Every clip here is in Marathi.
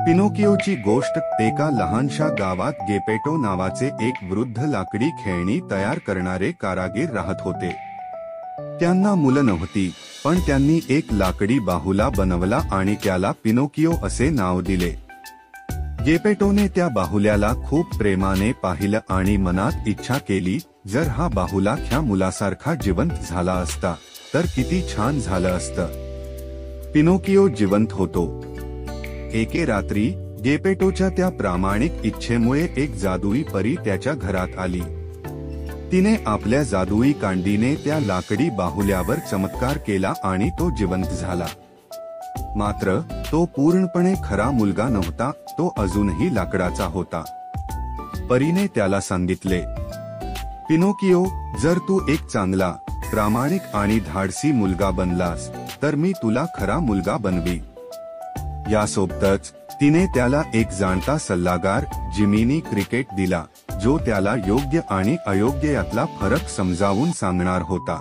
पिनोकिओची गोष्ट एका लहानशा गावात गेपेटो नावाचे एक वृद्ध लाकडी खेळणी तयार करणारे कारागीर राहत होते। त्यांना मुलं नव्हती, पण त्यांनी एक लाकडी बाहुला बनवला आणि त्याला पिनोकिओ असे नाव दिले। गेपेटोने त्या बाहुल्याला खूप प्रेमाने पाहिलं आणि मनात इच्छा केली, जर हा बाहुला ह्या मुलासारखा जिवंत झाला असता तर किती छान झालं असतं। पिनोकिओ जिवंत होतो। एके रात्री गेपेटोच्या त्या प्रामाणिक इच्छेमुळे एक जादुई परी त्याच्या घरात आली। तिने आपल्या जादुई कांडीने त्या लाकडी बाहुल्यावर चमत्कार केला आणि तो जिवंत झाला। मात्र तो पूर्णपणे खरा मुलगा नव्हता, तो अजूनही लाकडाचा होता। परीने त्याला सांगितले, पिनोकिओ, जर तू एक चांगला, प्रामाणिक आणि धाडसी मुलगा बनलास तर मी तुला खरा मुलगा बनवी। यासोबतच तिने त्याला एक जाणता सल्लागार जिमिनी क्रिकेट दिला, जो त्याला योग्य आणि अयोग्य यातला फरक समजावून सांगणार होता।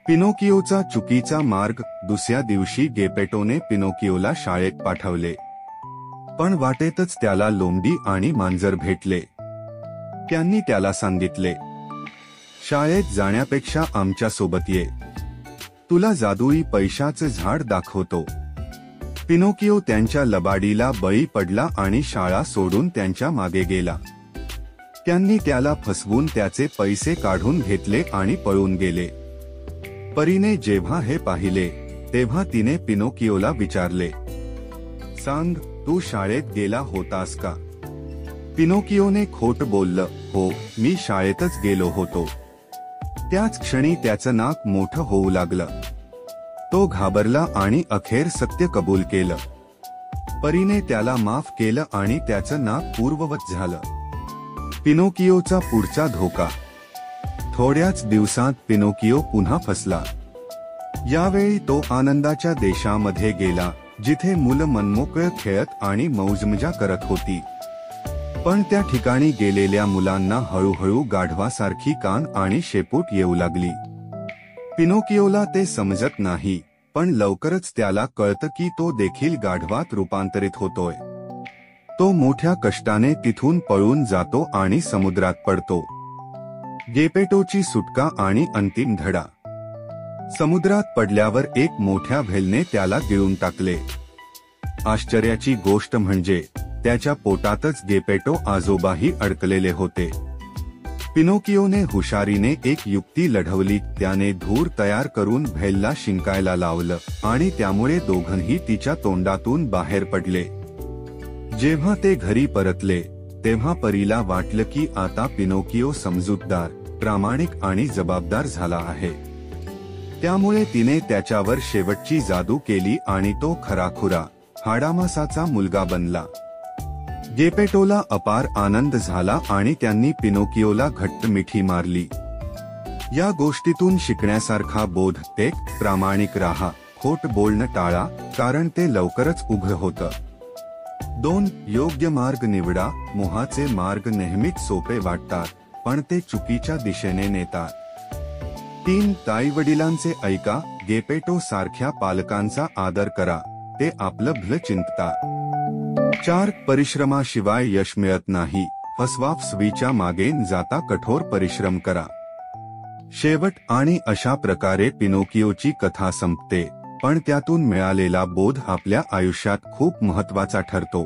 पिनोकिओचा चुकीचा मार्ग। दुसऱ्या दिवशी गेपेटोने पिनोकिओला शाळेत पाठवले, पण वाटेतच त्याला लोमडी आणि मांजर भेटले। त्यांनी त्याला सांगितले, शाळेत जाण्यापेक्षा आमच्या सोबत ये, तुला जादुई पैशाचं झाड दाखवतो। पिनोकिओ त्यांच्या लबाडीला बळी पडला आणि शाळा सोडून त्यांच्या मागे गेला। त्यांनी त्याला फसवून त्याचे पैसे काढून घेतले आणि पळून गेले। परीने जेव्हा हे पाहिले तेव्हा तिने पिनोकिओला विचारले, सांग, तू शाळेत गेला होतास का? पिनोकिओने खोट बोललं, हो, मी शाळेतच गेलो होतो। त्याच क्षणी त्याचं नाक मोठं होऊ लागलं। तो घाबरला आणि अखेर सत्य कबूल केलं। परीने त्याला माफ केलं आणि त्याचं नाक पूर्ववत झालं। पिनोकिओचा पुढचा धोका। थोड्याच दिवसात पिनोकिओ पुन्हा फसला। यावेळी तो आनंदाच्या देशामध्ये गेला, जिथे मुलं मनमोकळं खेळत आणि मौजमजा करत होती। पण त्या ठिकाणी गेलेल्या मुलांना हळूहळू गाढवासारखी कान आणि शेपूट येऊ लागली। पिनोकिओला ते समजत नाही, पण लवकरच त्याला कळतं की तो देखील गाढवात रूपांतरित होतोय। तो मोठ्या कष्टाने तिथून पळून जातो आणि समुद्रात पडतो। गेपेटोची सुटका आणि अंतिम धडा। समुद्रात पडल्यावर एक मोठ्या व्हेलने त्याला गिळून टाकले। आश्चर्याची गोष्ट म्हणजे त्याच्या पोटातच गेपेटो आजोबाही अडकलेले होते। पिनोकिओने हुशारीने एक युक्ती लढवली। त्याने धूर तयार करून व्हेलला शिंकायला लावलं आणि त्यामुळे दोघंही तिच्या तोंडातून बाहेर पडले। जेव्हा ते घरी परतले तेव्हा परीला वाटलं की आता पिनोकिओ समजूतदार, प्रामाणिक आणि जबाबदार झाला आहे। त्यामुळे तिने त्याच्यावर शेवटची जादू केली आणि तो खराखुरा, हाडामासाचा मुलगा बनला। गेपेटोला अपार आनंद झाला आणि त्यांनी पिनोकिओला घट्ट मिठी मारली। या गोष्टीतून शिकण्यासारखा बोध एक, प्रामाणिक राहा, खोट बोलणं टाळा, कारण ते लवकरच उघड होतं। 2. योग्य मार्ग निवडा। मोहाचे मार्ग नेहमीच सोपे वाटतात, पण ते चुकीच्या दिशेने नेतात। 3. ताईवडिलांचे ऐका। गेपेटो सारख्या पालकांचा आदर करा, ते आपलं भलं चिंततात। 4. परिश्रमाशिवाय यश मिळत नाही। फसवाफसवीच्या मागे न जाता कठोर परिश्रम करा। शेवट। आणि अशा प्रकारे पिनोकिओची कथा संपते, पण त्यातून मिळालेला बोध आपल्या आयुष्यात खूप महत्त्वाचा ठरतो।